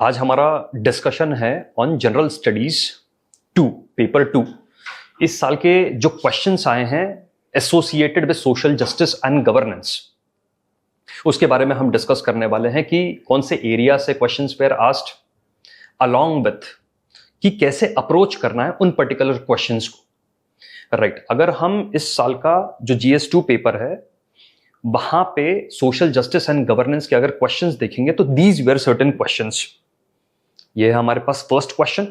आज हमारा डिस्कशन है ऑन जनरल स्टडीज 2 पेपर 2। इस साल के जो क्वेश्चंस आए हैं associated with social justice and governance, उसके बारे में हम डिस्कस करने वाले हैं कि कौन से एरिया से questions were asked, along with कि कैसे अप्रोच करना है उन पर्टिकुलर क्वेश्चंस को। राइट, अगर हम इस साल का जो GS2 पेपर है वहां पे सोशल जस्टिस एंड गवर्नेंस के अगर क्वेश्चंस देखेंगे तो दीज वेर सर्टेन क्वेश्चंस। ये है हमारे पास फर्स्ट क्वेश्चन,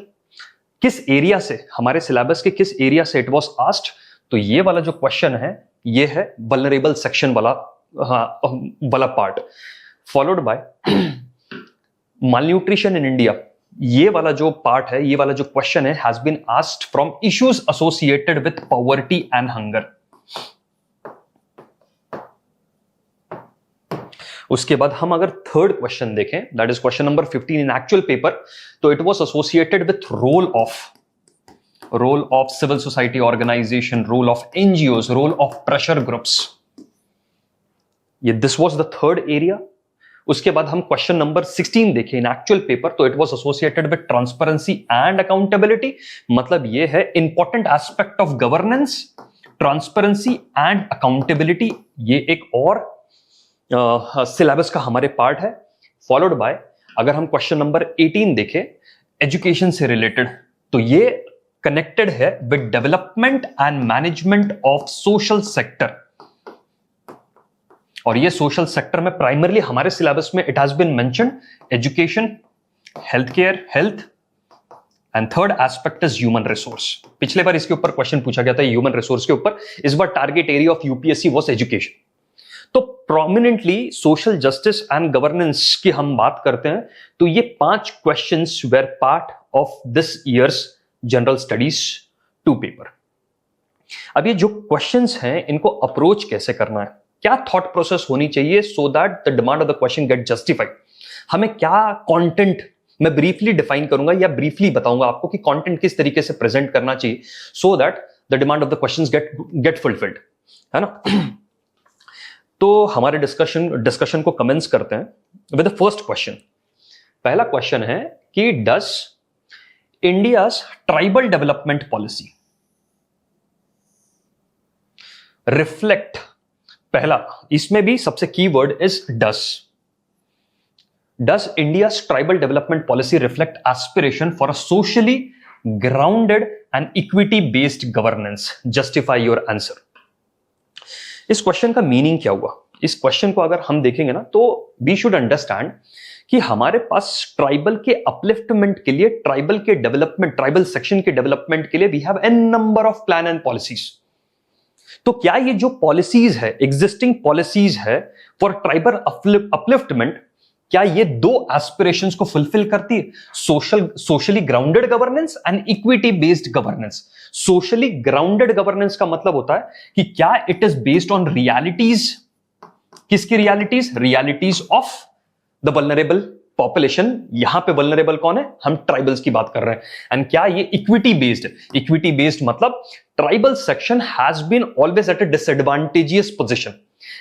किस एरिया से, हमारे सिलेबस के किस एरिया से इट वाज आस्क्ड। तो ये वाला जो क्वेश्चन है ये है वल्नरेबल सेक्शन वाला वाला part, followed by malnutrition in India. ये वाला जो पार्ट है, ये वाला जो क्वेश्चन है has been asked from issues associated with poverty and hunger. उसके बाद हम अगर थर्ड क्वेश्चन देखें, that is question number 15 in actual paper, तो it was associated with role of civil society organisation, role of NGOs, role of pressure groups. ये this was the third area. उसके बाद हम क्वेश्चन नंबर 16 देखें in actual paper, तो it was associated with transparency and accountability. मतलब ये है important aspect of governance, transparency and accountability. ये एक और सिलेबस का हमारे पार्ट है। फॉलोड बाय अगर हम क्वेश्चन नंबर 18 देखें एजुकेशन से रिलेटेड, तो ये कनेक्टेड है with development and management of social sector. और ये सोशल सेक्टर में प्राइमरली हमारे सिलेबस में it has been mentioned education, health care, health and third aspect is human resource. पिछले बार इसके ऊपर क्वेश्चन पूछा गया था ह्यूमन रिसोर्स के ऊपर, इस बार target area of UPSC was education. तो prominently social justice and governance की हम बात करते हैं तो ये 5 questions were part of this year's general studies 2 paper. अब ये जो क्वेश्चंस हैं इनको अप्रोच कैसे करना है, क्या थॉट प्रोसेस होनी चाहिए so that the demand of the question get justified. हमें क्या कंटेंट, मैं ब्रीफली डिफाइन करूंगा या ब्रीफली बताऊंगा आपको कि कंटेंट किस तरीके से प्रेजेंट करना चाहिए so that the demand of the questions gate fulfilled, है ना। तो हमारे डिस्कशन को कमेंस करते हैं विद द फर्स्ट क्वेश्चन। पहला क्वेश्चन है कि does India's tribal development policy reflect, पहला इसमें भी सबसे की word is does India's tribal development policy reflect aspiration for a socially grounded and equity based governance. Justify your answer. इस question का मीनिंग क्या हुआ, इस क्वेश्चन को अगर हम देखेंगे ना तो वी शुड अंडरस्टैंड कि हमारे पास ट्राइबल के अपलिफ्टमेंट के लिए, ट्राइबल के डेवलपमेंट, ट्राइबल सेक्शन के डेवलपमेंट के लिए we have an number of plan and policies. तो क्या ये जो पॉलिसीज है, एग्जिस्टिंग पॉलिसीज है फॉर ट्राइबल अपलिफ्टमेंट, क्या ये 2 एस्पिरेशंस को फुलफिल करती है, socially grounded governance and equity based governance. Socially grounded governance का मतलब होता है कि क्या it is based on realities, किसकी realities, realities of the vulnerable population. यहां पे वल्नरेबल कौन है, हम ट्राइबल्स की बात कर रहे हैं। एंड क्या ये इक्विटी बेस्ड, इक्विटी बेस्ड मतलब tribal section has been always at a disadvantageous position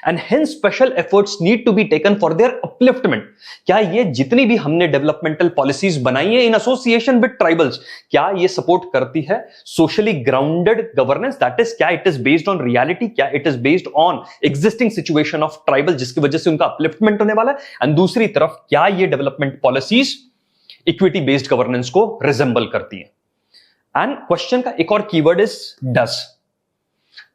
and hence special efforts need to be taken for their upliftment। क्या ये जितनी भी हमने डेवलपमेंटल पॉलिसीज बनाई है इन एसोसिएशन विद ट्राइबल्स, क्या ये सपोर्ट करती है socially grounded governance, that is क्या it is based on reality, क्या it is based on existing situation of tribal जिसकी वजह से उनका अपलिफ्टमेंट होने वाला है। एंड दूसरी तरफ क्या ये development policies equity based governance को रिजेंबल करती है। एंड क्वेश्चन का एक और keyword is does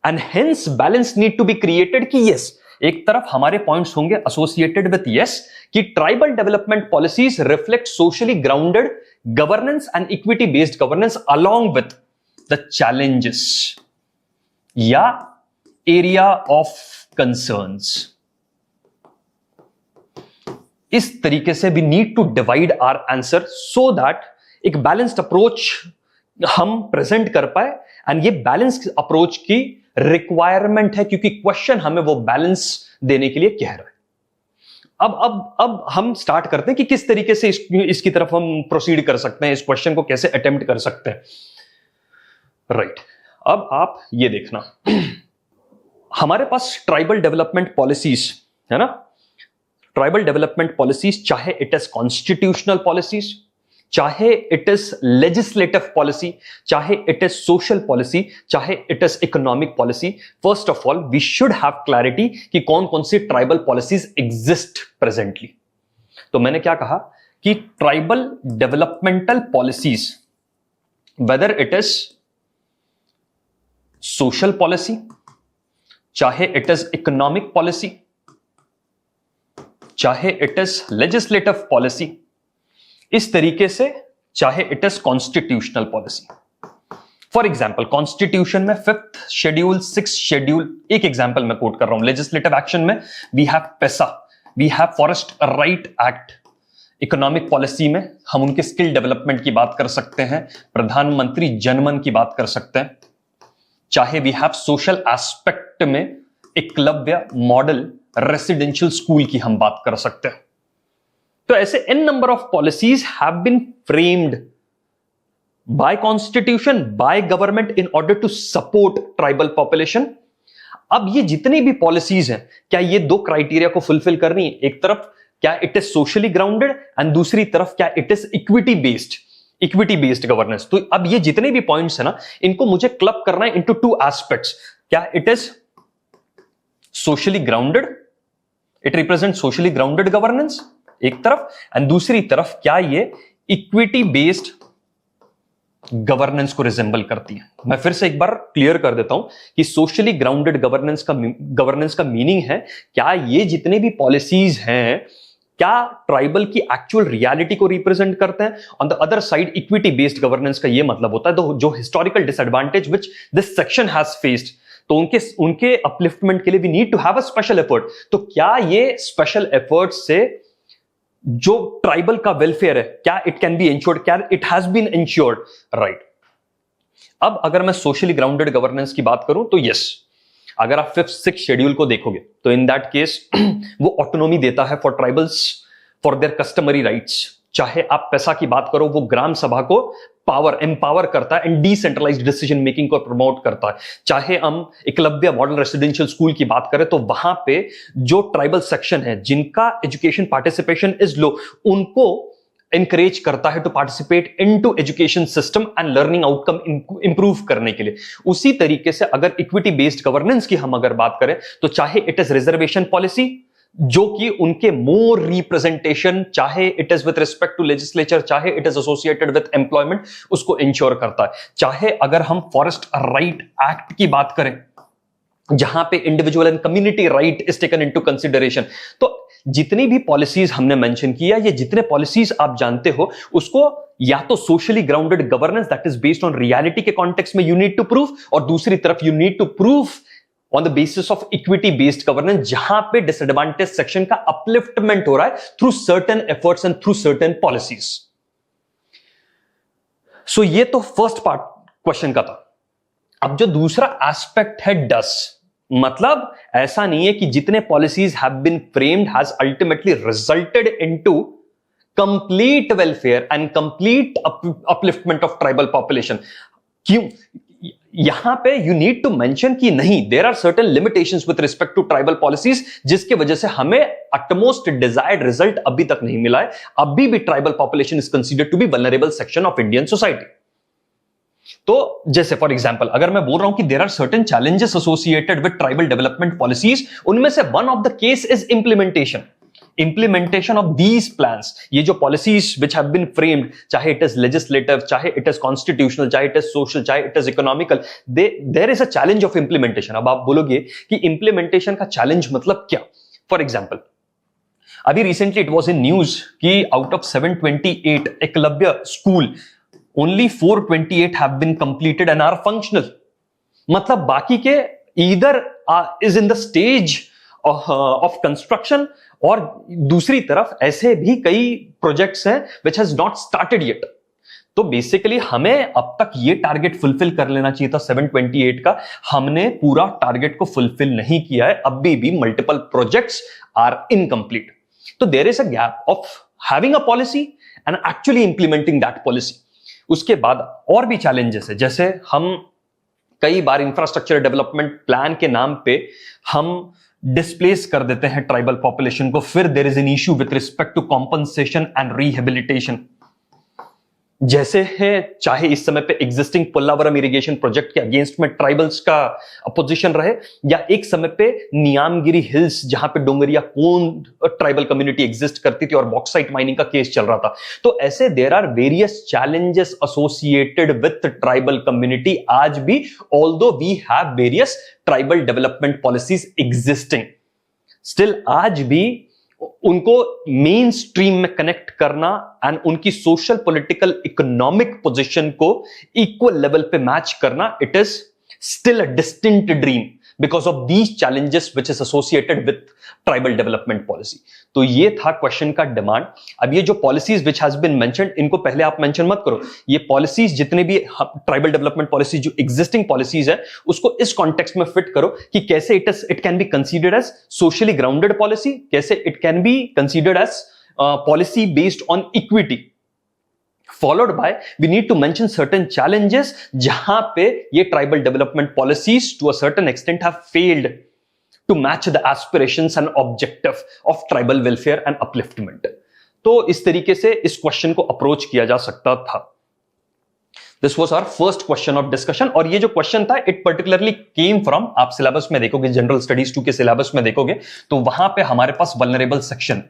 and hence balance need to be created कि यस, एक तरफ हमारे पॉइंट्स होंगे एसोसिएटेड विद यस कि tribal development policies reflect socially grounded governance and equity based governance along with the challenges या एरिया ऑफ कंसर्न्स। इस तरीके से we need to divide our answer so that एक बैलेंस्ड अप्रोच हम present कर पाए। And ये बैलेंस अप्रोच की रिक्वायरमेंट है क्योंकि क्वेश्चन हमें वो बैलेंस देने के लिए कह रहा है। अब हम स्टार्ट करते हैं कि किस तरीके से इसकी तरफ हम प्रोसीड कर सकते हैं, इस क्वेश्चन को कैसे अटेम्प्ट कर सकते हैं। राइट, अब आप ये देखना हमारे पास ट्राइबल डेवलपमेंट पॉलिसीज है ना, ट्राइबल डेवलपमेंट पॉलिसीज, चाहे इट इज कॉन्स्टिट्यूशनल पॉलिसीज, चाहे इट इज लेजिस्लेटिव पॉलिसी, चाहे इट इज सोशल पॉलिसी, चाहे it is economic policy, first of all we should have clarity कि कौन कौन सी ट्राइबल पॉलिसीज एग्जिस्ट प्रेजेंटली। तो मैंने क्या कहा कि tribal developmental policies, whether it is social policy, चाहे इट इज इकोनॉमिक पॉलिसी, चाहे इट इज लेजिस्लेटिव पॉलिसी, इस तरीके से चाहे it is constitutional policy. For example constitution में 5th शेड्यूल, 6th शेड्यूल, एक एग्जाम्पल मैं कोट कर रहा हूं। लेजिस्लेटिव एक्शन में we have PESA, we have forest right act. Economic policy में हम उनके स्किल डेवलपमेंट की बात कर सकते हैं, प्रधानमंत्री जनमन की बात कर सकते हैं। चाहे वी हैव सोशल एस्पेक्ट में एकलव्य मॉडल रेसिडेंशियल स्कूल की हम बात कर सकते हैं। तो ऐसे n number of policies have been framed by constitution, by government in order to support tribal population. अब ये जितनी भी पॉलिसीज हैं, क्या ये दो क्राइटेरिया को फुलफिल कर रही है? एक तरफ क्या it is socially grounded and दूसरी तरफ क्या it is equity based governance. तो अब ये जितने भी पॉइंट्स है ना, इनको मुझे क्लब करना है इनटू 2 एस्पेक्ट्स। क्या it is socially grounded, it represent socially grounded governance एक तरफ, एंड दूसरी तरफ क्या ये इक्विटी बेस्ड गवर्नेंस को रिजेंबल करती है। मैं फिर से एक बार क्लियर कर देता हूं कि सोशली ग्राउंडेड गवर्नेंस का मीनिंग है क्या ये जितने भी पॉलिसीज हैं क्या ट्राइबल की एक्चुअल रियलिटी को रिप्रेजेंट करते हैं। On the other side equity based governance का ये मतलब होता है जो historical disadvantage which this section has faced, तो उनके अपलिफ्टमेंट के लिए we need to have a special effort. तो क्या ये स्पेशल एफर्ट से जो ट्राइबल का वेलफेयर है क्या इट कैन बी इंश्योर्ड, क्या it has been ensured, right. अब अगर मैं सोशली ग्राउंडेड गवर्नेंस की बात करूं तो यस, अगर आप 5th 6th शेड्यूल को देखोगे तो इन दैट केस वो ऑटोनॉमी देता है for tribals for their customary rights. चाहे आप पैसा की बात करो, वो ग्राम सभा को एम्पावर करता है एंड डिसेंट्रलाइज्ड डिसीजन मेकिंग को प्रमोट करता है। चाहे हम एकलव्य मॉडल रेसिडेंशियल स्कूल की बात करें तो वहां पे जो ट्राइबल सेक्शन है जिनका एजुकेशन पार्टिसिपेशन इज लो, उनको encourage करता है to participate into education system and learning outcome improve करने के लिए। उसी तरीके से अगर इक्विटी बेस्ड गवर्नेंस की हम अगर बात करें तो चाहे इट इज रिजर्वेशन पॉलिसी जो कि उनके मोर रिप्रेजेंटेशन, चाहे it is with respect to legislature, चाहे it is associated with employment, उसको इंश्योर करता है। चाहे अगर हम फॉरेस्ट राइट एक्ट की बात करें जहां पे individual and community right is taken into consideration. तो जितनी भी पॉलिसीज हमने मेंशन किया, ये जितने पॉलिसीज आप जानते हो, उसको या तो socially grounded governance that is based on reality के कॉन्टेक्स्ट में यू नीड टू प्रूव, और दूसरी तरफ you need to prove on the basis of equity based governance जहां पे डिसएडवांटेज सेक्शन का अपलिफ्टमेंट हो रहा है through certain efforts and through certain policies. So ये तो फर्स्ट पार्ट क्वेश्चन का था। अब जो दूसरा एस्पेक्ट है डस, मतलब ऐसा नहीं है कि जितने policies have been framed has ultimately resulted into complete welfare and complete upliftment of tribal population. क्यों? यहां पे यू नीड टू मेंशन कि नहीं, there are certain limitations with respect to tribal policies जिसके वजह से हमें अटमोस्ट डिजायर्ड रिजल्ट अभी तक नहीं मिला है। अभी भी tribal population is considered to be vulnerable section of Indian society. तो जैसे फॉर एग्जांपल अगर मैं बोल रहा हूं कि there are certain challenges associated with tribal development policies, उनमें से one of the case is implementation of these plans। ये जो policies which have been framed, चाहे it is legislative, चाहे it is constitutional, चाहे it is social, चाहे it is economical, there is a challenge of implementation। अब आप बोलोगे कि implementation का challenge मतलब क्या? For example, अभी recently it was in news कि out of 728 Eklavya school, only 428 have been completed and are functional। मतलब बाकी के either is in the stage of construction, और दूसरी तरफ ऐसे भी कई प्रोजेक्ट्स हैं which has not started yet। तो बेसिकली हमें अब तक ये टारगेट फुलफिल कर लेना चाहिए था 728 का, हमने पूरा टारगेट को फुलफिल नहीं किया है, अभी भी मल्टीपल प्रोजेक्ट्स आर इनकम्प्लीट। तो there is a gap of having a policy and actually implementing that policy. उसके बाद और भी चैलेंजेस है, जैसे हम कई बार इंफ्रास्ट्रक्चर डेवलपमेंट प्लान के नाम पे हम डिस्प्लेस कर देते हैं ट्राइबल पॉपुलेशन को, फिर there is an issue with respect to compensation and rehabilitation. जैसे है, चाहे इस समय पे एग्जिस्टिंग पोल्लावरम इरिगेशन प्रोजेक्ट के अगेंस्ट में ट्राइबल्स का अपोजिशन रहे, या एक समय पे नियामगिरी हिल्स जहां पे Dongria Kondh tribal community exist करती थी और बॉक्साइट माइनिंग का केस चल रहा था। तो ऐसे there are various challenges associated with tribal community आज भी, although we have various tribal development policies existing, still आज भी उनको मेन स्ट्रीम में कनेक्ट करना एंड उनकी सोशल पॉलिटिकल इकोनॉमिक पोजीशन को इक्वल लेवल पे मैच करना, it is still a distinct dream because of these challenges which is associated with tribal development policy. तो ये था क्वेश्चन का डिमांड। अब ये जो policies which has been mentioned, इनको पहले आप मेंशन मत करो। ये पॉलिसीज जितने भी ट्राइबल डेवलपमेंट पॉलिसी जो एग्जिस्टिंग पॉलिसीज है, उसको इस कॉन्टेक्स्ट में फिट करो कि कैसे it can be considered as socially grounded policy, कैसे it can be considered as policy based on equity, followed by we need to mention certain challenges जहां पे ये tribal development policies to a certain extent have failed to match the aspirations and objective of tribal welfare and upliftment। तो इस तरीके से इस question को approach किया जा सकता था। This was our first question of discussion। और ये जो क्वेश्चन था, it particularly came from, आप सिलेबस में देखोगे, जनरल स्टडीज 2 के सिलेबस में देखोगे तो वहां पे हमारे पास vulnerable section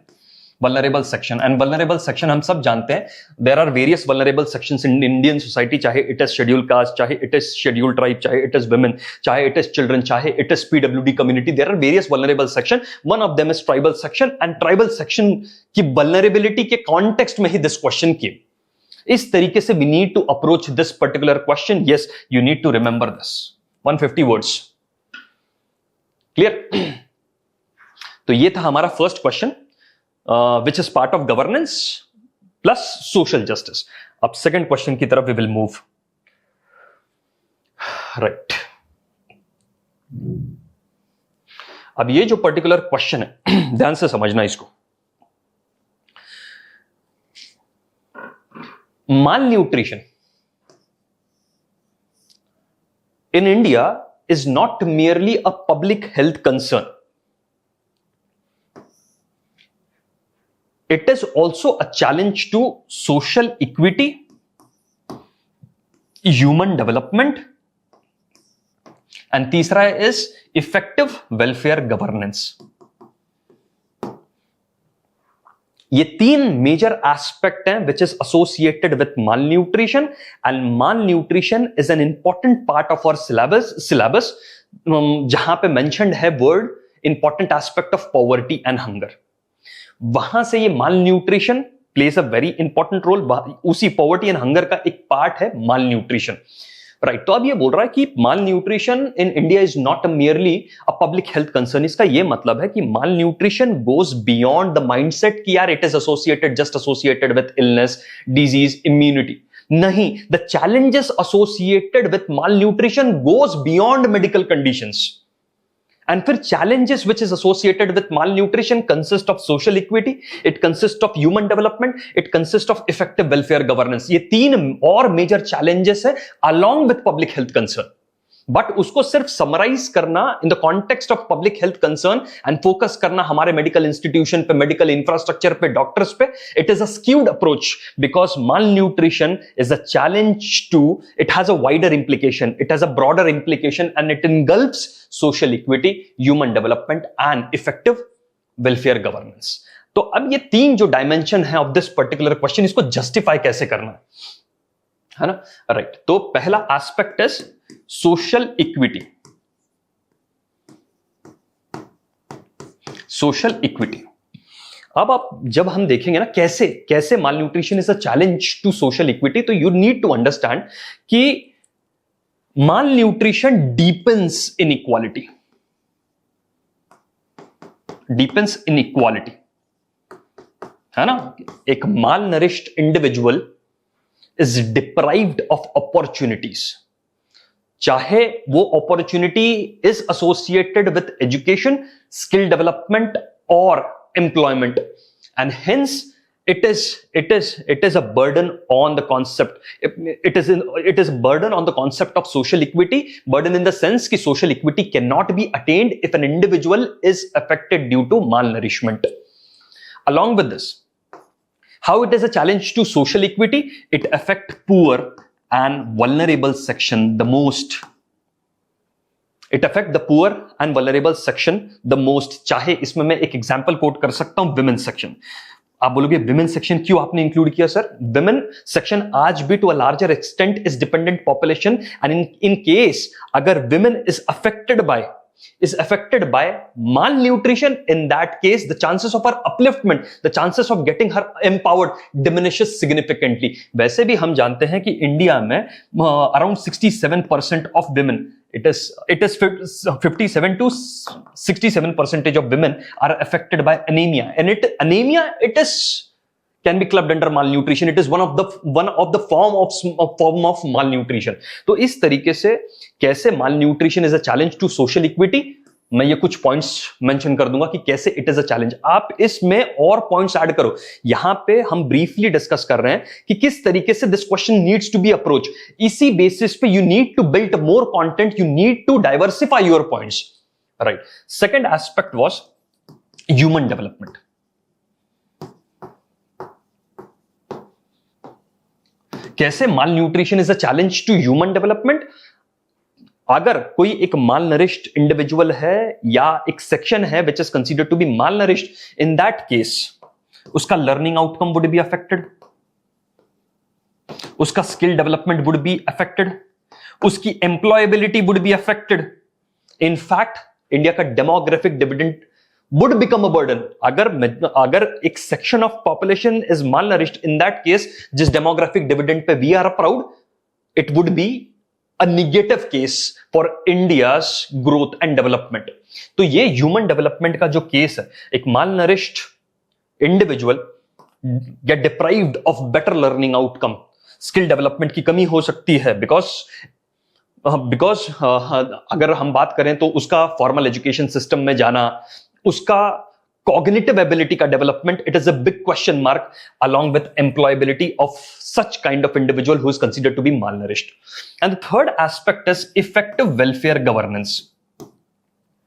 and vulnerable section हम सब जानते हैं, there are various vulnerable sections in Indian society, चाहे इट इज शेड्यूल कास्ट, चाहे इट इज शेड्यूल ट्राइब, चाहे इट इज वुमेन, चाहे इट इज चिल्ड्रन, चाहे it is PWD community, there are various vulnerable section. One of them is tribal section, and tribal section की vulnerability के context में ही this question की। इस तरीके से we need to approach this particular question. Yes, you need to remember this 150 words. Clear? तो ये था हमारा first question, which is part of governance plus social justice। अब सेकंड क्वेश्चन की तरफ we will move। राइट, अब ये जो पर्टिकुलर क्वेश्चन है, ध्यान से समझना इसको। माल nutrition in India is not merely a public health concern, it is also a challenge to social equity, human development, and तीसरा is effective welfare governance। ये 3 major aspect हैं which is associated with malnutrition, and malnutrition is an important part of our syllabus जहां पे mentioned है word important aspect of poverty and hunger। वहां से ये malnutrition plays a very important role, उसी poverty and hunger का एक part है माल न्यूट्रिशन। राइट, तो अब ये बोल रहा है कि malnutrition in India is not merely a public health concern. इसका ये मतलब है कि malnutrition goes beyond the mindset कि यार it is just associated with illness, disease, immunity. नहीं, the challenges associated with malnutrition goes beyond medical conditions. And फिर challenges which is associated with malnutrition consist of social equity, it consists of human development, it consists of effective welfare governance। ये 3 और major challenges है along with public health concern। But उसको सिर्फ summarise करना in the context of public health concern and focus करना हमारे medical institution पे, medical infrastructure पे, डॉक्टर्स पे, it is a skewed approach because malnutrition is a challenge to, it has a wider implication, it has a broader implication and it engulfs social equity, human development and effective welfare governance. तो अब ये 3 जो dimension है of this particular question, इसको justify कैसे करना है ना? राइट, तो पहला aspect is social equity. Social equity, अब आप जब हम देखेंगे ना कैसे कैसे malnutrition is a challenge to social equity, तो यू नीड टू अंडरस्टैंड कि malnutrition deepens inequality, deepens inequality, है ना? एक malnourished individual is deprived of opportunities, चाहे वो opportunity is associated with education, skill development or employment, and hence it is a burden on the concept. It is a burden on the concept of social equity. Burden in the sense कि social equity cannot be attained if an individual is affected due to malnourishment. Along with this, how it is a challenge to social equity? It affect poor and vulnerable section the most. It affect the poor and vulnerable section the most. चाहे इसमें मैं एक example coat कर सकता हूं, women section. आप बोलोगे women section क्यों आपने इंक्लूड किया सर? विमेन सेक्शन आज भी to a larger extent is dependent population, and in case अगर women is affected by malnutrition, in that case the chances of her upliftment, the chances of getting her empowered diminishes significantly. वैसे भी हम जानते हैं कि India में around 67% of women, it is 57 to 67% of women are affected by anemia, and anemia can be clubbed under malnutrition. It is one of the form of malnutrition. तो इस तरीके से कैसे malnutrition is a challenge to social equity, मैं ये कुछ points mention कर दूंगा कि कैसे इट इज अ चैलेंज. आप इसमें और पॉइंट्स ऐड करो. यहां पे हम ब्रीफली डिस्कस कर रहे हैं कि किस तरीके से this question needs to be approach. इसी बेसिस पे you need to build more content, you need to diversify your points, right. Second aspect was human development. कैसे malnutrition is a challenge to human development. अगर कोई एक malnourished individual है या एक section है which is considered to be malnourished, in that case उसका learning outcome would be affected, उसका skill development would be affected, उसकी employability would be affected. In fact India का demographic dividend would become a burden. अगर एक section of population is malnourished, in that case जिस demographic dividend पे we are proud, it would be a negative case for India's growth and development. तो ये human development का जो case है, एक malnourished individual get deprived of better learning outcome, skill development की कमी हो सकती है बिकॉज अगर हम बात करें तो उसका फॉर्मल एजुकेशन सिस्टम में जाना, उसका cognitive ability का development, it is a big question mark along with employability of such kind of individual who is considered to be malnourished. And the third aspect is effective welfare governance.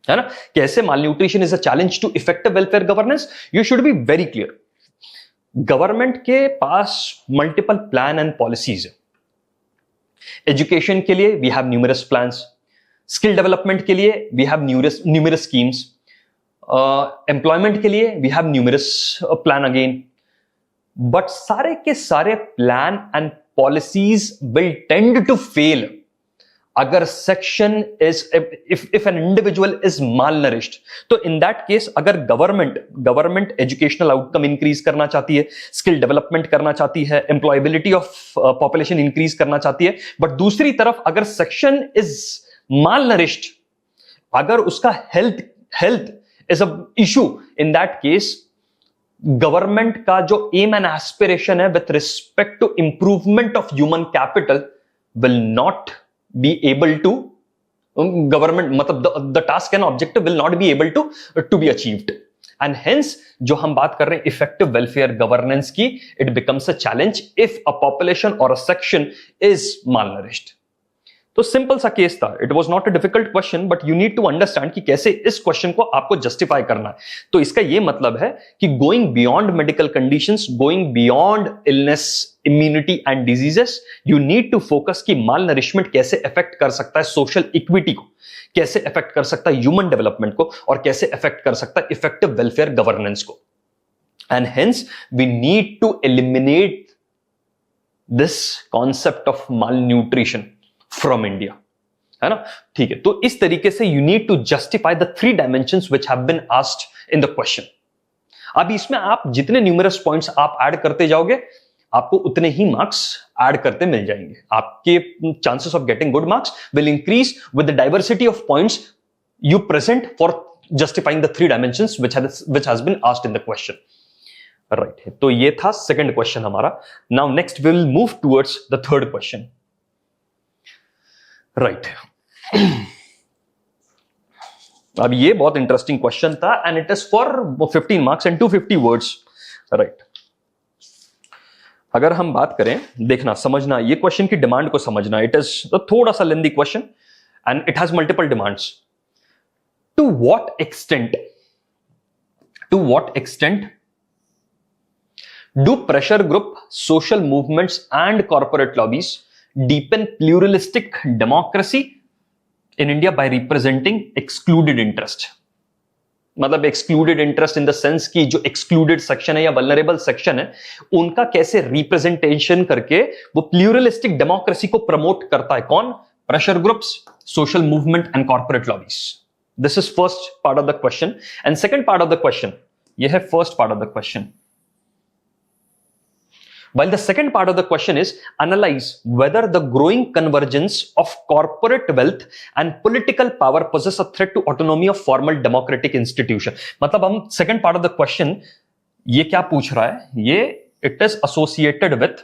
है ना? कैसे malnutrition is a challenge to effective welfare governance? You should be very clear. Government के पास multiple plan and policies है. Education के लिए we have numerous plans. Skill development के लिए we have numerous schemes. Employment के लिए we have numerous plan again, but सारे के सारे plan and policies will tend to fail अगर section is if an individual is malnourished. तो in that case अगर गवर्नमेंट एजुकेशनल आउटकम इंक्रीज करना चाहती है, स्किल डेवलपमेंट करना चाहती है, एम्प्लॉयबिलिटी ऑफ पॉपुलेशन इंक्रीज करना चाहती है, बट दूसरी तरफ अगर सेक्शन इज माल नरिश्ड, अगर उसका health is an issue, in that case government का जो aim and aspiration है with respect to improvement of human capital will not be able to government मतलब the task and objective will not be able to be achieved, and hence जो हम बात कर रहे हैं effective welfare governance की, it becomes a challenge if a population or a section is malnourished. तो simple सा केस था. It was not a difficult question, but you need to understand कि कैसे इस क्वेश्चन को आपको जस्टिफाई करना है. तो इसका यह मतलब है कि going beyond medical conditions, going beyond illness, immunity and diseases, you need to focus कि माल नरिशमेंट कैसे अफेक्ट कर सकता है सोशल इक्विटी को, कैसे अफेक्ट कर सकता है ह्यूमन डेवलपमेंट को, और कैसे अफेक्ट कर सकता है इफेक्टिव वेलफेयर गवर्नेंस को. And hence we need to eliminate this concept of malnutrition from India, है ना? ठीक है. तो इस तरीके से you need to justify the 3 dimensions which have been asked in the question. अब इसमें आप जितने न्यूमरस पॉइंट्स आप ऐड करते जाओगे, आपको उतने ही मार्क्स ऐड करते मिल जाएंगे. आपके chances of getting good marks will increase with the diversity of points you present for justifying the 3 dimensions which has been asked in the question, right. तो ये था सेकंड क्वेश्चन हमारा. Now next we will move towards the third question, right. अब ये बहुत interesting question था and it is for 15 marks and 250 words, right. अगर हम बात करें, देखना, समझना, ये क्वेश्चन की डिमांड को समझना, इट इज थोड़ा सा lengthy question and it has multiple demands. To what extent do pressure group, social movements and corporate lobbies deepen pluralistic democracy in India by representing excluded interest? मतलब excluded interest in the sense कि जो excluded section है या vulnerable section है, उनका कैसे representation करके वो pluralistic democracy को promote करता है. कौन? Pressure groups, social movement and corporate lobbies. This is first part of the question. And second part of the question, ये है first part of the question. While the second part of the question is analyze whether the growing convergence of corporate wealth and political power poses a threat to autonomy of formal democratic institution. मतलब हम second part of the question ये क्या पूछ रहा है? ये it is associated with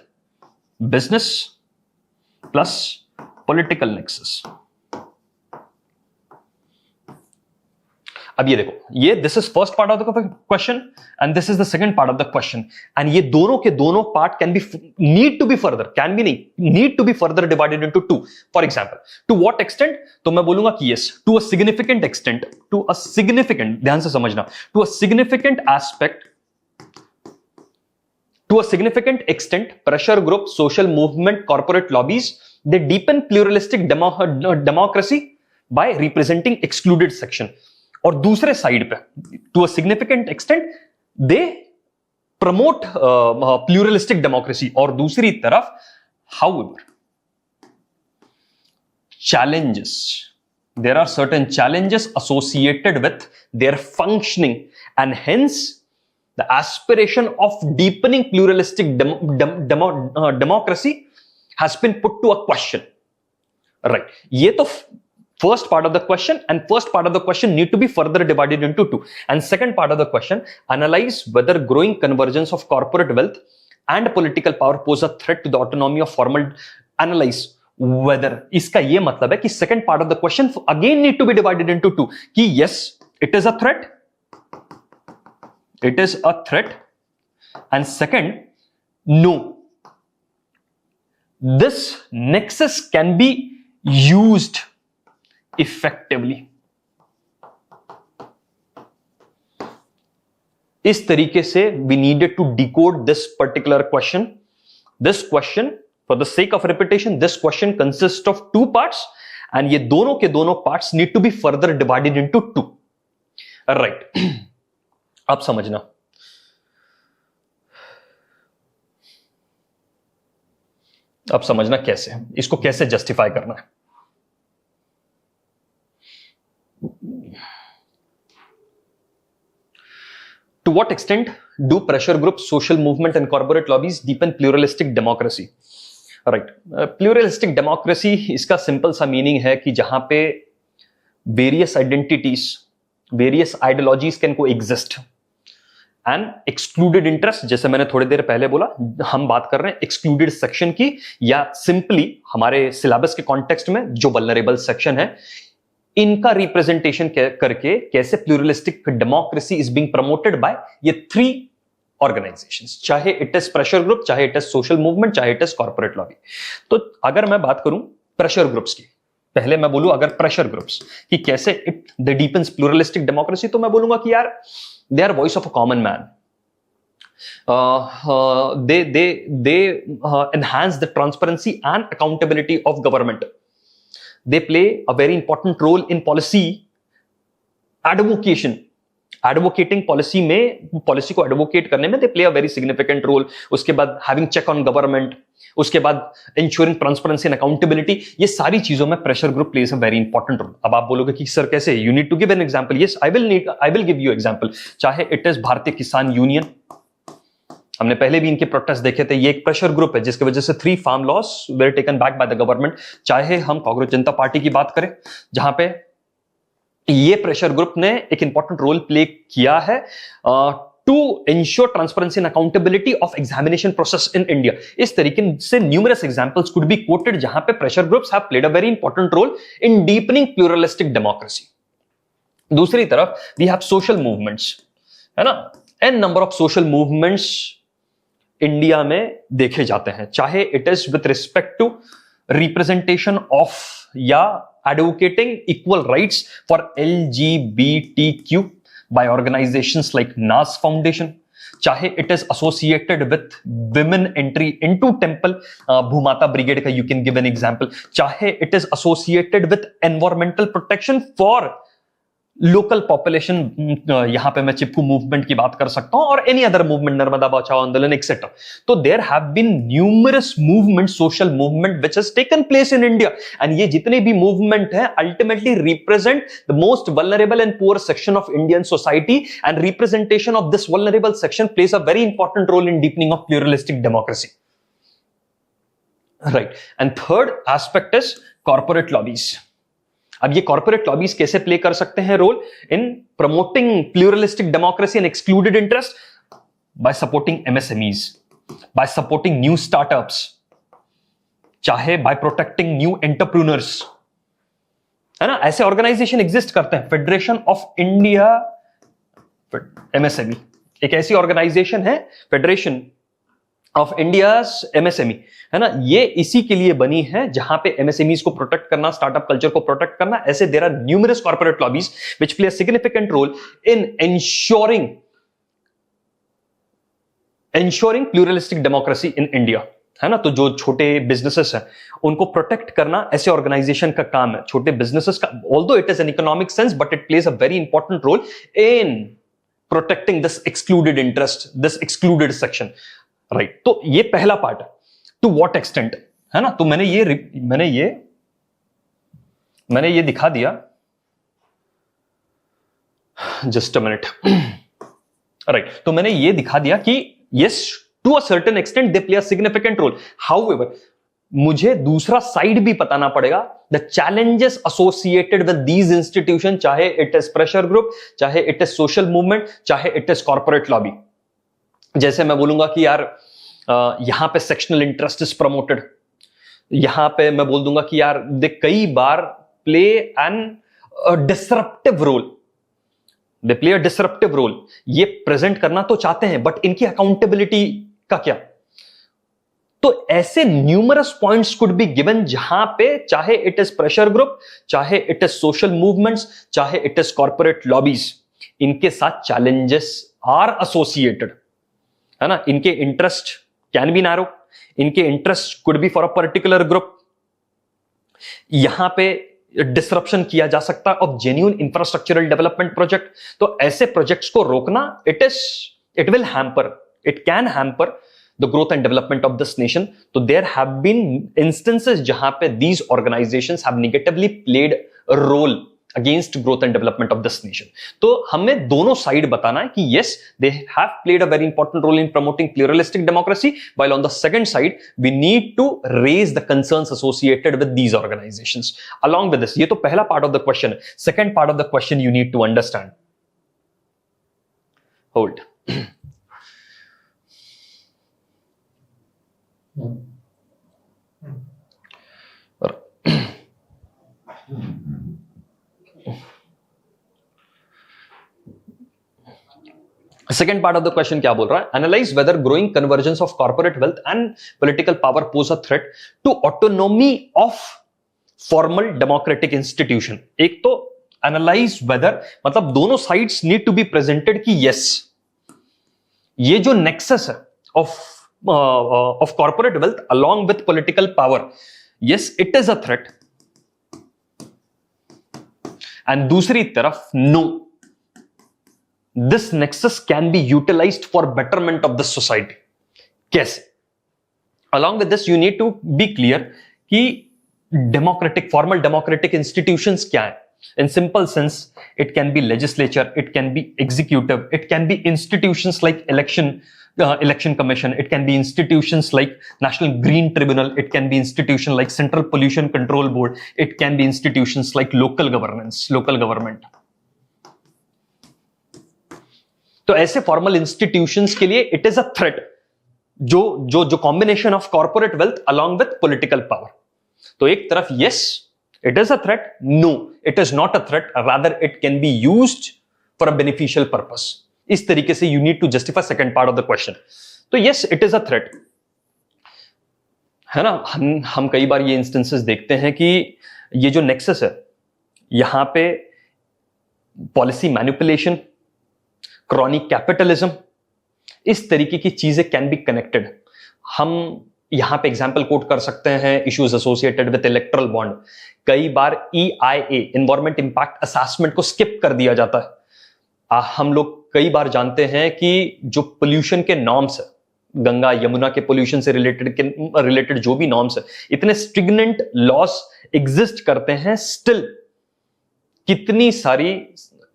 business plus political nexus. अब ये देखो, ये this is first part of the question and this is the second part of the question, and ये दोनों के दोनों part can be need to be further, can be नहीं, need to be further divided into two. For example, to what extent, तो मैं बोलूंगा कि yes, to a significant extent, to a significant, ध्यान से समझना, to a significant aspect, to a significant extent, pressure group, social movement, corporate lobbies, they deepen pluralistic democracy by representing excluded section. और दूसरे side पे, to a significant extent, they promote pluralistic democracy. और दूसरी तरफ, however, challenges, there are certain challenges associated with their functioning, and hence the aspiration of deepening pluralistic democracy has been put to a question. Right, ये तो first part of the question, and first part of the question need to be further divided into two. And second part of the question, analyze whether growing convergence of corporate wealth and political power pose a threat to the autonomy of formal. Analyze whether, इसका ये मतलब है कि second part of the question again need to be divided into two, कि yes, it is a threat, it is a threat, and second, no, this nexus can be used effectively. इस तरीके से we needed to decode this particular question. This question, for the sake of repetition, this question consists of two parts, and ये दोनों के दोनों parts need to be further divided into two. Right. अब समझना, अब समझना कैसे, इसको कैसे जस्टिफाई करना है. To what extent do pressure groups, social movement and corporate lobbies deepen pluralistic democracy? Right. Pluralistic democracy, इसका सिंपल सा मीनिंग है कि जहां पे various identities, various ideologies can coexist and excluded interest, जैसे मैंने थोड़ी देर पहले बोला, हम बात कर रहे हैं excluded section की, या सिंपली हमारे सिलेबस के कॉन्टेक्स्ट में जो vulnerable section है, इनका रिप्रेजेंटेशन करके कैसे pluralistic democracy is being promoted by ये थ्री ऑर्गेनाइजेशंस, चाहे इट इज प्रेशर ग्रुप, चाहे इट इज सोशल मूवमेंट, चाहे इट इज कॉर्पोरेट लॉबी. तो अगर मैं बात करूं प्रेशर ग्रुप्स की, पहले मैं बोलूं अगर प्रेशर ग्रुप्स कि कैसे it the deepens pluralistic democracy, तो मैं बोलूंगा कि यार they are voice of a common man. they enhance the transparency and accountability of government. They play a very important role in policy advocation. Advocating policy में, policy को advocate करने में they play a very significant role. उसके बाद having check on government, उसके बाद ensuring transparency and accountability, ये सारी चीजों में pressure group plays a very important role. अब आप बोलोगे कि सर कैसे? You need to give an example. Yes, I will give you example. चाहे it is भारतीय किसान यूनियन, हमने पहले भी इनके प्रोटेस्ट देखे थे, ये एक प्रेशर ग्रुप है जिसकी वजह से 3 farm laws were taken back by the government. चाहे हम कांग्रेस जनता पार्टी की बात करें, जहां पे ये प्रेशर ग्रुप ने एक इंपॉर्टेंट रोल प्ले किया है to ensure transparency and accountability of examination process in India. इस तरीके से numerous examples could be quoted जहां पे pressure groups have played a very important role in deepening pluralistic democracy. दूसरी तरफ वी हैव सोशल मूवमेंट्स, है ना, an number of social movements India में देखे जाते हैं, चाहे it is with respect to representation of या advocating equal rights for LGBTQ by organizations like NAS Foundation, चाहे it is associated with women entry into temple, Bhumata brigade का you can give an example, चाहे it is associated with environmental protection for local population, यहां पे मैं चिपकू movement की बात कर सकता हूं, और एनी अदर मूवमेंट, नर्मदा बचाओ आंदोलन एक्सेट्रा. तो there have been numerous movement, social movement which has taken place in India, and ये जितने भी मूवमेंट है ultimately represent the most vulnerable and poor section of Indian society, and representation of this vulnerable section place a very important role in deepening of pluralistic democracy. Right. And third aspect is corporate lobbies. अब ये corporate lobbies कैसे play कर सकते हैं role in promoting pluralistic democracy and excluded interest? Bye supporting MSMEs, bye supporting new startups, चाहे bye protecting new entrepreneurs, है ना. ऐसे ऑर्गेनाइजेशन एग्जिस्ट करते हैं. फेडरेशन ऑफ इंडिया MSME एक ऐसी ऑर्गेनाइजेशन है, फेडरेशन ऑफ इंडियाज MSME, है ना. ये इसी के लिए बनी है जहां पे MSMEs को प्रोटेक्ट करना, स्टार्टअप कल्चर को प्रोटेक्ट करना. ऐसे there are numerous corporate lobbies which play a significant role in ensuring pluralistic democracy in India, है ना. तो जो छोटे बिजनेसेस हैं उनको प्रोटेक्ट करना ऐसे ऑर्गेनाइजेशन का काम है. छोटे बिजनेसेस का, although it is an economic sense, but it plays a very important role in protecting this excluded interest, this excluded section. Right. तो ये पहला पार्ट है. टू व्हाट एक्सटेंट, है ना. तो मैंने ये दिखा दिया. Just a minute. राइट. तो मैंने ये दिखा दिया कि yes, to a certain extent they play a significant role. However, मुझे दूसरा साइड भी बताना पड़ेगा. The challenges associated with these institution, चाहे इट इज प्रेशर ग्रुप, चाहे इट इज सोशल मूवमेंट, चाहे इट इज कॉर्पोरेट लॉबी. जैसे मैं बोलूंगा कि यार यहां पे सेक्शनल इंटरेस्ट इज प्रमोटेड, यहां पे मैं बोल दूंगा कि यार दे कई बार play an disruptive role, they play a disruptive role. ये प्रेजेंट करना तो चाहते हैं, बट इनकी अकाउंटेबिलिटी का क्या? तो ऐसे numerous points could be given जहां पे चाहे इट इज प्रेशर ग्रुप, चाहे इट इज सोशल मूवमेंट्स, चाहे इट इज कॉर्पोरेट लॉबीज, इनके साथ चैलेंजेस आर एसोसिएटेड, है ना. इनके इंटरेस्ट कैन बी नैरो, इनके interest could be for a particular group. यहां पे डिसरप्शन किया जा सकता है of genuine infrastructural development project. तो ऐसे प्रोजेक्ट्स को रोकना, it will hamper, it can hamper the growth and development of this nation. So there have been instances jahan pe these organizations have negatively played a role against growth and development of this nation. तो हमें दोनों side बताना है कि yes, they have played a very important role in promoting pluralistic democracy, while on the second side we need to raise the concerns associated with these organizations. Along with this, ये तो पहला part of the question है. Second part of the question you need to understand. Hold. Second part of the question क्या बोल रहा है? Analyse whether growing convergence of corporate wealth and political power pose a threat to autonomy of formal democratic institution. एक तो analyse whether मतलब दोनों sides need to be presented कि yes, ये जो नेक्सस है of corporate wealth along with political power, yes, it is a threat, and दूसरी तरफ no, this nexus can be utilized for betterment of the society. कैसे? Along with this you need to be clear कि formal democratic institutions क्या है. In simple sense, it can be legislature, it can be executive, it can be institutions like election commission, it can be institutions like National Green Tribunal, it can be institution like Central Pollution Control Board, it can be institutions like local government. तो ऐसे formal institutions के लिए it is a threat, जो combination of corporate wealth along with political power. तो एक तरफ yes, it is a threat, no, it is not a threat, rather it can be used for a beneficial purpose. इस तरीके से you need to justify second part of the question. तो yes, it is a threat, है ना। हम कई बार ये instances देखते हैं कि ये जो नेक्सस है, यहां पे पॉलिसी मैनिपुलेशन, क्रॉनिक कैपिटलिज्म, इस तरीके की चीजें कैन बी कनेक्टेड। हम यहां पे एग्जांपल कोट कर सकते हैं issues associated with erectile bond. कई बार EIA, एनवायरमेंट इंपैक्ट असेसमेंट को स्किप कर दिया जाता है। हम लोग कई बार जानते हैं कि जो पोल्यूशन के नॉर्म्स है, गंगा यमुना के पोल्यूशन से रिलेटेड जो भी नॉर्म्स है, इतने स्ट्रिग्नेंट लॉस एग्जिस्ट करते हैं, स्टिल कितनी सारी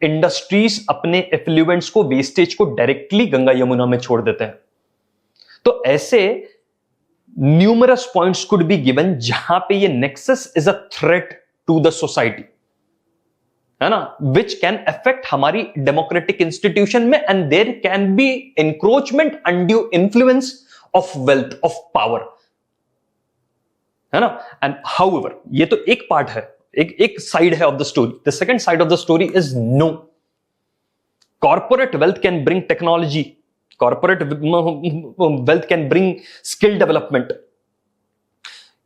इंडस्ट्रीज अपने एफ्लुएंट्स को, वेस्टेज को डायरेक्टली गंगा यमुना में छोड़ देते हैं। तो ऐसे numerous points could be given जहां पे ये nexus is a threat to the society, है ना, विच कैन अफेक्ट हमारी डेमोक्रेटिक इंस्टीट्यूशन में, and there can be encroachment, undue influence of wealth, of power, है ना। एंड हाउएवर, ये तो एक पार्ट है, एक साइड है of the story. The second side of the story is no, corporate wealth can bring technology, corporate wealth can bring skill development,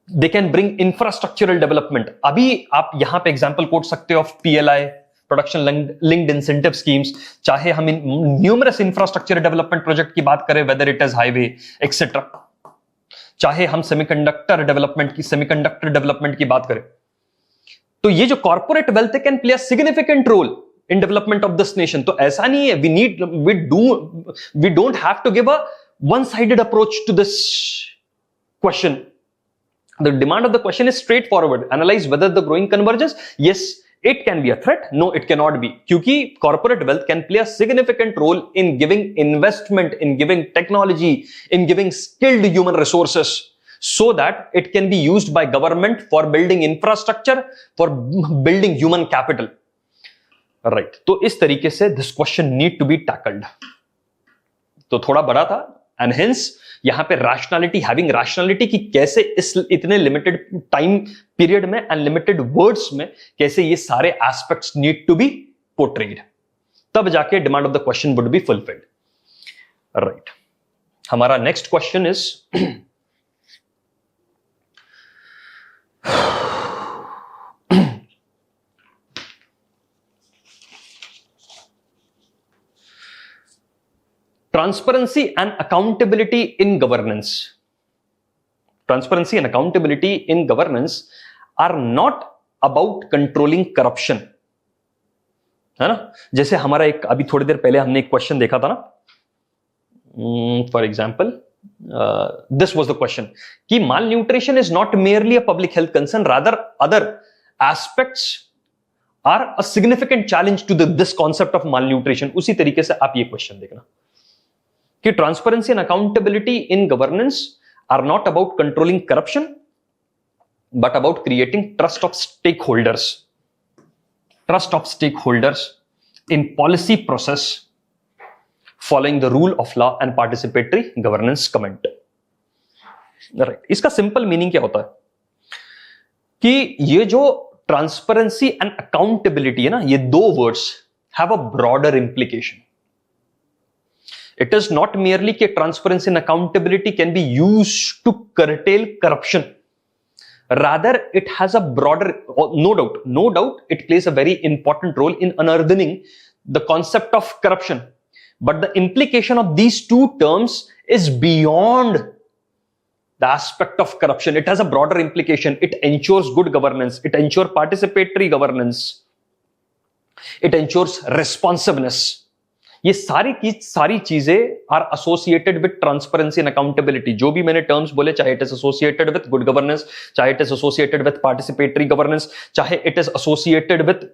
they can bring infrastructural development. अभी आप यहां पे एग्जांपल कोट सकते हो of PLI, production linked incentive schemes, चाहे हम numerous infrastructure development project की बात करें, whether it is highway etcetera, चाहे हम सेमीकंडक्टर डेवलपमेंट की बात करें। तो ये जो corporate wealth can play a significant role in development of this nation. तो ऐसा नहीं है, we don't have to give a one sided approach to this question. The demand of the question is straightforward. Analyze whether the growing convergence, yes, it can be a threat. No, it cannot be. क्योंकि corporate wealth can play a significant role in giving investment, in giving technology, in giving skilled human resources, so that it can be used by government for building infrastructure, for building human capital. Right. तो इस तरीके से this question need to be tackled. तो थोड़ा बड़ा था, and hence यहां पे रैशनैलिटी, हैविंग रैशनैलिटी की कैसे इस इतने लिमिटेड टाइम पीरियड में एंड लिमिटेड वर्ड्स में कैसे ये सारे aspects need to be portrayed, तब जाके demand of the question would be fulfilled. Right, हमारा next question is transparency and accountability in governance. Transparency and accountability in governance are not about controlling corruption, है ना। जैसे हमारा एक अभी थोड़ी देर पहले हमने एक क्वेश्चन देखा था ना, for example this was the question कि malnutrition is not merely a public health concern, rather other aspects are a significant challenge to this concept of malnutrition. उसी तरीके से आप ये क्वेश्चन देखना कि transparency and accountability in governance are not about controlling corruption but about creating trust of stakeholders in policy process following the rule of law and participatory governance comment. Right, इसका simple meaning क्या होता है कि ये जो transparency and accountability है ना, ये दो words have a broader implication. It is not merely that transparency and accountability can be used to curtail corruption. Rather, it has a broader, no doubt, it plays a very important role in unearthing the concept of corruption. But the implication of these two terms is beyond the aspect of corruption. It has a broader implication. It ensures good governance. It ensures participatory governance. It ensures responsiveness. ये सारी चीजें are associated with transparency and accountability. जो भी मैंने terms बोले, चाहे it is associated with good governance, चाहे it is associated with participatory governance, चाहे it is associated with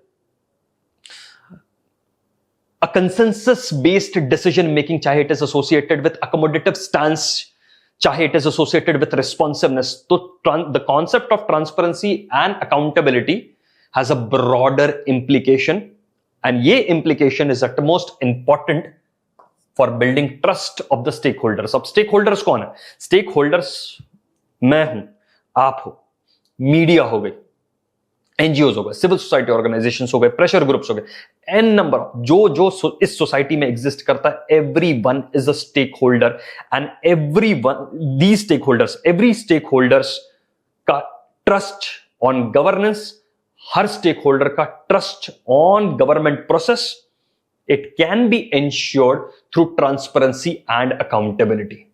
a consensus based decision making, चाहे it is associated with accommodative stance, चाहे it is associated with responsiveness. तो the concept of transparency and accountability has a broader implication, and ये implication is at most important for building trust of the stakeholders. अब stakeholders कौन है? Stakeholders मैं हूं, आप हो, मीडिया हो गई, एनजीओ हो गए, सिविल सोसाइटी ऑर्गेनाइजेशन हो गए, प्रेशर ग्रुप्स हो गए, एन नंबर जो इस सोसाइटी में एग्जिस्ट करता है, everyone is a stakeholder and every stakeholders का ट्रस्ट ऑन गवर्नेंस, हर स्टेक होल्डर का trust on government process, it can be ensured through transparency and accountability.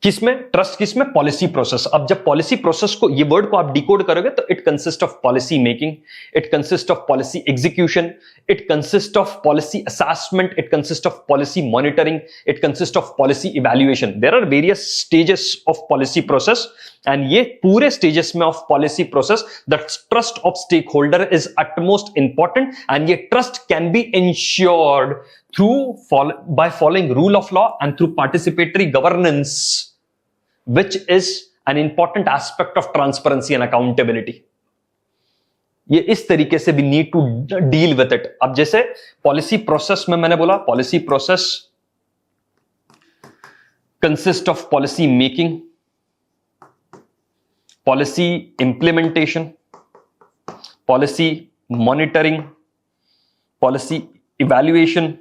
किसमें trust, किसमें? Policy process. अब जब policy process को, ये word को आप डिकोड करोगे तो it consist of policy making, it consist of policy execution, it consist of policy assessment, it consist of policy monitoring, it consist of policy evaluation. There are various stages of policy process and ये पूरे stages में of policy process the trust of stakeholder is utmost important and ये trust can be ensured by following rule of law and through participatory governance, which is an important aspect of transparency and accountability. ये इस तरीके से we need to deal with it. अब जैसे policy process में मैंने बोला, policy process consist of policy making, policy implementation, policy monitoring, policy evaluation,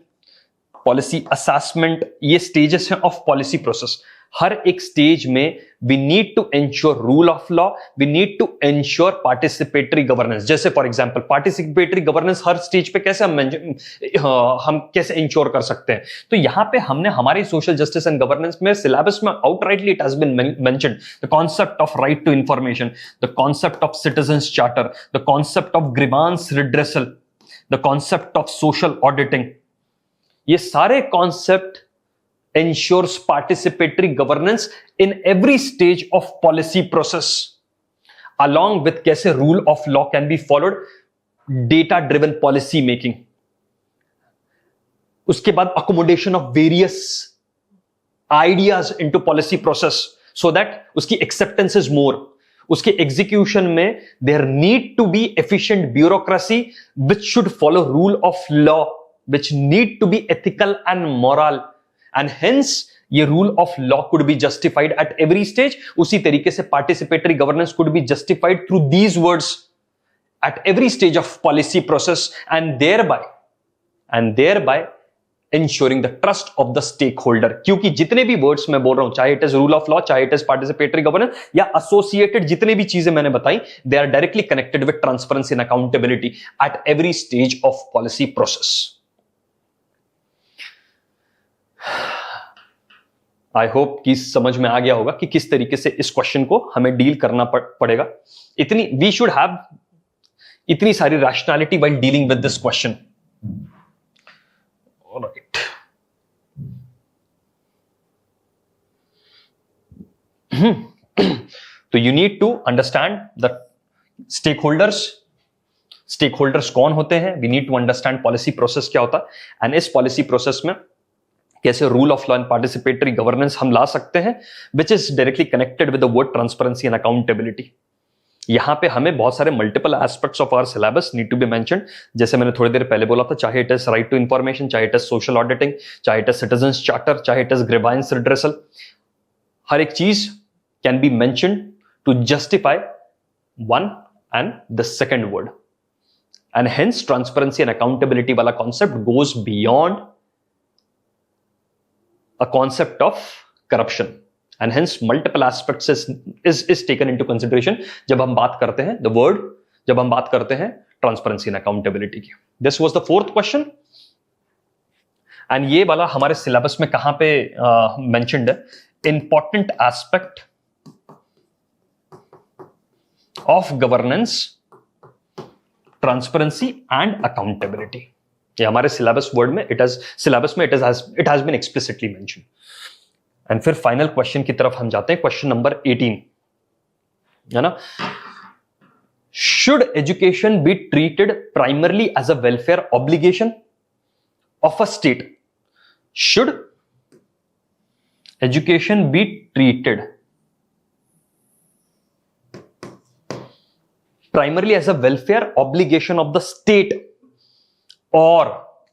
policy assessment, ये स्टेजेस हैं ऑफ पॉलिसी प्रोसेस। हर एक स्टेज में we need to ensure rule of law, we need to ensure participatory governance. जैसे for example participatory governance हर stage पे कैसे हम कैसे इंश्योर कर सकते हैं? तो यहां पे हमने हमारी सोशल जस्टिस एंड गवर्नेंस में सिलेबस में outrightly it has been mentioned the concept of right to information, the concept of citizens charter, the concept of grievance redressal, the concept of social auditing. ये सारे concept ensures participatory governance in every stage of policy process, along with कैसे rule of law can be followed, data driven policy making, उसके बाद accommodation of various ideas into policy process so that उसकी acceptance is more, उसके execution में there need to be efficient bureaucracy which should follow rule of law, which need to be ethical and moral, and hence ये rule of law could be justified at every stage. उसी तरीके से participatory governance could be justified through these words at every stage of policy process and thereby ensuring the trust of the stakeholder. क्योंकि जितने भी words मैं बोल रहा हूं, चाहे it is rule of law, चाहे it is participatory governance या associated जितने भी चीजें मैंने बताई, they are directly connected with transparency and accountability at every stage of policy process. I hope कि समझ में आ गया होगा कि किस तरीके से इस क्वेश्चन को हमें डील करना पड़ेगा। वी शुड हैव इतनी सारी rationality while dealing with this question. Alright, तो you need to understand the stakeholders कौन होते हैं, we need to understand policy process क्या होता है एंड इस पॉलिसी प्रोसेस में कैसे rule of law and participatory governance हम ला सकते हैं, which is directly connected with the word transparency and accountability. यहां पे हमें बहुत सारे multiple aspects of our syllabus need to B mentioned. जैसे मैंने थोड़ी देर पहले बोला था, चाहे it is right to information, चाहे इट इज सोशल ऑडिटिंग, चाहे इट इज सिटीजंस चार्टर, चाहे इट इज ग्रीवांस रिड्रेसल, हर एक चीज can be mentioned to justify one and the second word, and hence transparency and accountability वाला concept goes beyond a concept of corruption and hence multiple aspects is taken into consideration जब हम बात करते हैं transparency and accountability की। This was the fourth question and ये वाला हमारे सिलेबस में कहां पे मेंशन्ड है, important aspect of governance, transparency and accountability. ये हमारे सिलेबस वर्ड में it has been explicitly mentioned. And फिर फाइनल क्वेश्चन की तरफ हम जाते हैं, क्वेश्चन नंबर 18 है ना। Should education be treated primarily as a welfare obligation of a state? Should education be treated primarily as a welfare obligation of the state or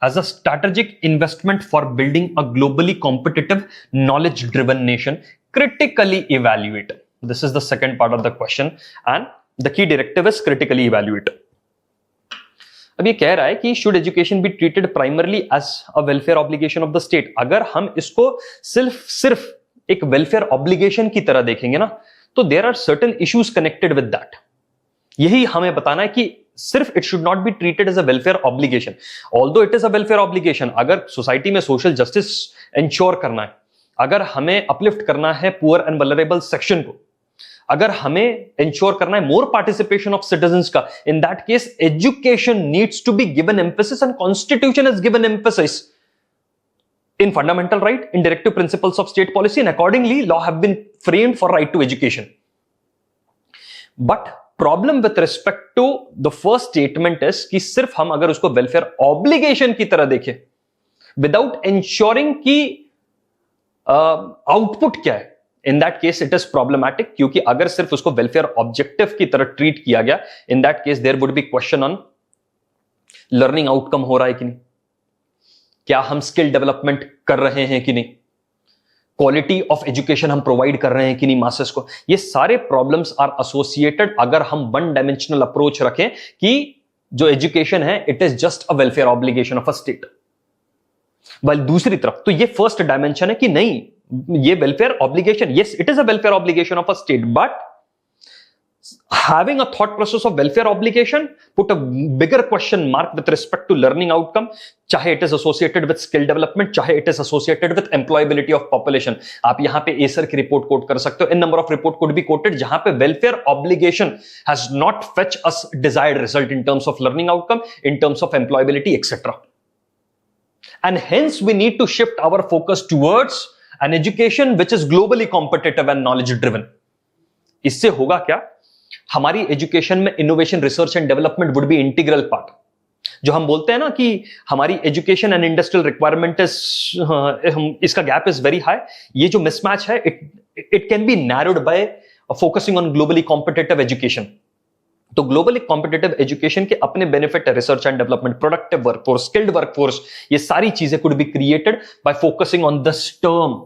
as a strategic investment for building a globally competitive, knowledge driven nation? Critically evaluate. This is the second part of the question and the key directive is critically evaluate. अब ये कह रहा है कि should education be treated primarily as a welfare obligation of the state. अगर हम इसको सिर्फ एक वेलफेयर ऑब्लिगेशन की तरह देखेंगे ना, तो there are certain issues connected with that. यही हमें बताना है कि सिर्फ it should not be treated as a welfare obligation, although it is a welfare obligation. अगर सोसाइटी में सोशल जस्टिस इंश्योर करना है, अगर हमें अपलिफ्ट करना है पुअर एंड वल्नरेबल सेक्शन को, अगर हमें इंश्योर करना है मोर पार्टिसिपेशन ऑफ सिटीजंस का, in that case education needs to be given emphasis and constitution is given emphasis in fundamental right, in directive principles of state policy, and accordingly law have been framed for right to education. But problem with respect to the first statement is कि सिर्फ हम अगर उसको welfare obligation की तरह देखें without ensuring कि output क्या है, in that case it is problematic, क्योंकि अगर सिर्फ उसको welfare objective की तरह treat किया गया, in that case there would be question on learning outcome हो रहा है कि नहीं, क्या हम स्किल डेवलपमेंट कर रहे हैं कि नहीं, क्वालिटी ऑफ एजुकेशन हम प्रोवाइड कर रहे हैं कि नहीं मासेस को। ये सारे प्रॉब्लम्स आर एसोसिएटेड अगर हम वन डायमेंशनल अप्रोच रखें कि जो एजुकेशन है it is just a welfare obligation of a state. While दूसरी तरफ तो ये फर्स्ट डायमेंशन है कि नहीं, ये welfare obligation, yes it is a welfare obligation of a state, but having a thought process of welfare obligation put a bigger question mark with respect to learning outcome, चाहे it is associated with skill development, चाहे it is associated with employability of population। आप यहां पे Acer की report coat कर सकते हो, इन number of report code भी कोटेड जहां पे welfare obligation has not fetch us desired result in terms of learning outcome, in terms of employability, etc. And hence we need to shift our focus towards an education which is globally competitive and knowledge driven। इससे होगा क्या, हमारी education में innovation, research and development would B integral part. जो हम बोलते हैं ना कि हमारी education and industrial requirement is, इसका गैप इज वेरी हाई, ये जो मिसमैच है it can B narrowed bye focusing on globally competitive education. तो ग्लोबली कॉम्पिटिटिव एजुकेशन के अपने बेनिफिट है, research and development, productive workforce, skilled workforce, ये सारी चीजें could be created by focusing on this term.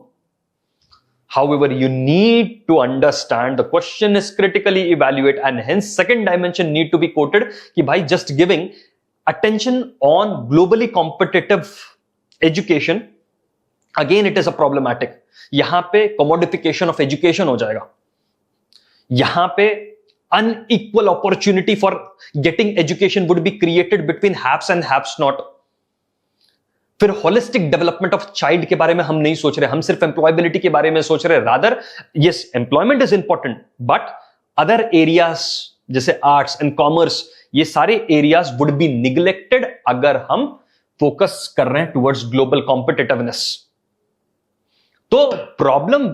However, you need to understand the question is critically evaluate, and hence second dimension need to be quoted कि भाई just giving attention on globally competitive education, again it is a problematic। यहां पे commodification of education हो जाएगा, यहां पे unequal opportunity for getting education would be created between haves and haves not। फिर holistic development of child के बारे में हम नहीं सोच रहे, हम सिर्फ एम्प्लॉयबिलिटी के बारे में सोच रहे। Rather yes employment is important, but other areas जैसे आर्ट्स एंड कॉमर्स, ये सारे एरियाज वुड बी निग्लेक्टेड अगर हम फोकस कर रहे हैं टुवर्ड्स ग्लोबल कॉम्पिटिटिवनेस। तो प्रॉब्लम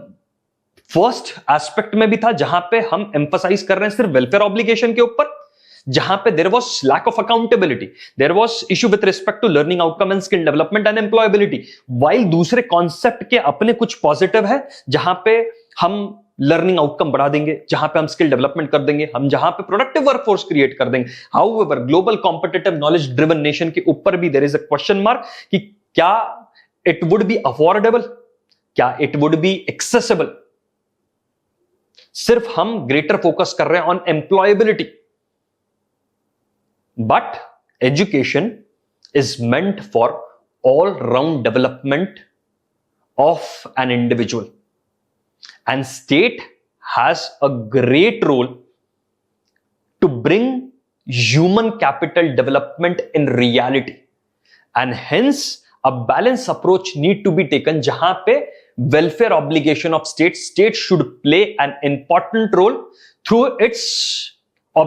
फर्स्ट एस्पेक्ट में भी था जहां पे हम एम्फसाइज कर रहे हैं सिर्फ वेलफेयर ऑब्लिगेशन के ऊपर, जहां पे there was lack of accountability, there was issue with respect to learning outcome and skill development and employability. While दूसरे कॉन्सेप्ट के अपने कुछ पॉजिटिव है, जहां पे हम लर्निंग आउटकम बढ़ा देंगे, जहां पे हम स्किल डेवलपमेंट कर देंगे, हम जहां पे प्रोडक्टिव वर्कफोर्स क्रिएट कर देंगे। However global competitive knowledge driven nation के ऊपर भी there is a question mark कि क्या इट वुड बी अफोर्डेबल, क्या इट वुड बी एक्सेसिबल। सिर्फ हम ग्रेटर फोकस कर रहे हैं on employability, but education is meant for all round development of an individual, and state has a great role to bring human capital development in reality, and hence a balanced approach need to be taken jahan pe welfare obligation of state should play an important role through its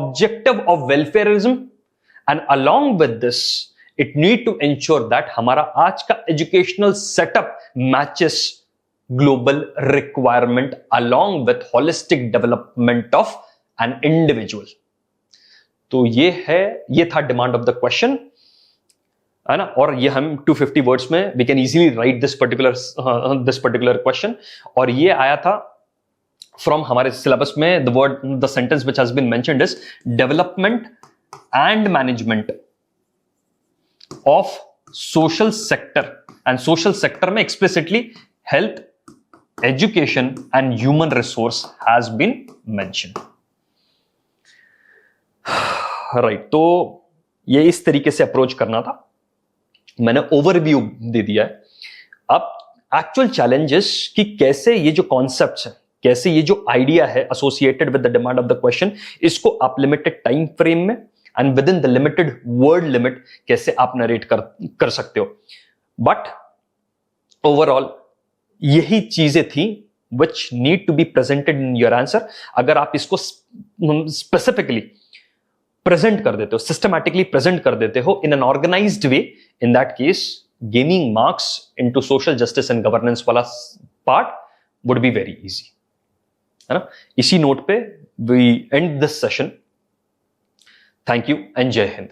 objective of welfareism, and along with this it need to ensure that हमारा आज का educational setup matches global requirement along with holistic development of an individual। तो ये था demand of the question, है ना। और ये हम 250 वर्ड्स में we can easily write this particular question. और ये आया था फ्रॉम हमारे सिलेबस में, the sentence which has been mentioned is development and management of social sector, and social sector में explicitly health, education and human resource has been mentioned। Right, तो ये इस तरीके से अप्रोच करना था, मैंने ओवरव्यू दे दिया है। अब एक्चुअल चैलेंजेस कि कैसे ये जो कॉन्सेप्ट्स हैं, कैसे ये जो आइडिया है associated with the demand of the question, इसको आप लिमिटेड टाइम फ्रेम में and with in the limited word limit कैसे आप नरेट कर सकते हो। बट ओवरऑल यही चीजें थी which need to be presented in your answer. अगर आप इसको स्पेसिफिकली प्रेजेंट कर देते हो, सिस्टमैटिकली प्रेजेंट कर देते हो in an organized way, in that case gaining marks into social justice and governance वाला part would be very easy, है ना। इसी नोट पे we end this session. Thank you and जय हिंद।